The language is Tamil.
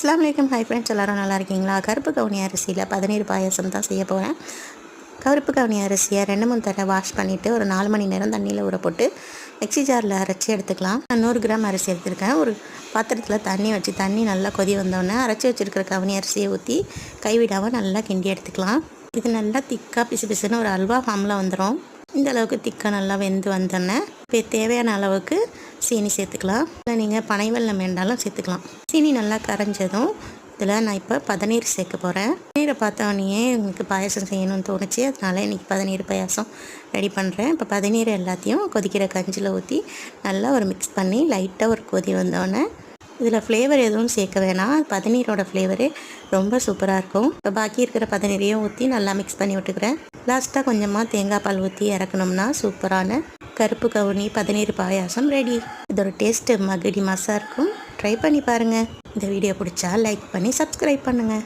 அஸ்ஸலாமு அலைக்கும். ஹை ஃப்ரெண்ட்ஸ், எல்லோரும் நல்லா இருக்கீங்களா? கருப்பு கவுனி அரிசியில் பதநீர் பாயாசம் தான் செய்ய போகிறேன். கருப்பு கவுனி அரிசியை 2-3 தடவை வாஷ் பண்ணிவிட்டு ஒரு 4 மணி நேரம் தண்ணியில் ஊற போட்டு மிக்ஸி ஜாரில் அரைச்சி எடுத்துக்கலாம். நான் 100 கிராம் அரிசி எடுத்துருக்கேன். ஒரு பாத்திரத்தில் தண்ணி வச்சு தண்ணி நல்லா கொதி வந்தோடனே அரைச்சி வச்சுருக்கிற கவுனி அரிசியை ஊற்றி கைவிடாமல் நல்லா கிண்டி எடுத்துக்கலாம். இது நல்லா திக்காக பிசு பிசுன்னு ஒரு அல்வா ஃபார்மில் வந்துடும். இந்த அளவுக்கு திக்காக நல்லா வெந்து வந்தோடனே இப்போ தேவையான அளவுக்கு சீனி சேர்த்துக்கலாம். இல்லை நீங்கள் பனை வெல்லம் வேண்டாலும் சேர்த்துக்கலாம். சீனி நல்லா கரைஞ்சதும் இதில் நான் இப்போ பதநீர் சேர்க்க போகிறேன். பதநீரை பார்த்தோன்னே எனக்கு பாயாசம் செய்யணும்னு தோணுச்சு. அதனால் இன்றைக்கி பதநீர் பாயாசம் ரெடி பண்ணுறேன். இப்போ பதநீர் எல்லாத்தையும் கொதிக்கிற கஞ்சியில் ஊற்றி நல்லா ஒரு மிக்ஸ் பண்ணி லைட்டாக ஒரு கொதி வந்தோடனே இதில் ஃப்ளேவர் எதுவும் சேர்க்க வேணாம். பதநீரோட ஃப்ளேவரே ரொம்ப சூப்பராக இருக்கும். இப்போ பாக்கி இருக்கிற பதநீரையும் ஊற்றி நல்லா மிக்ஸ் பண்ணி விட்டுக்கிறேன். லாஸ்ட்டாக கொஞ்சமாக தேங்காய் பால் ஊற்றி இறக்கணும்னா சூப்பரான கருப்பு கவுனி பதநீர் பாயாசம் ரெடி. இதோட டேஸ்ட்டு மகிடி மாசாக இருக்கும். ட்ரை பண்ணி பாருங்கள். இந்த வீடியோ பிடிச்சா லைக் பண்ணி சப்ஸ்கிரைப் பண்ணுங்கள்.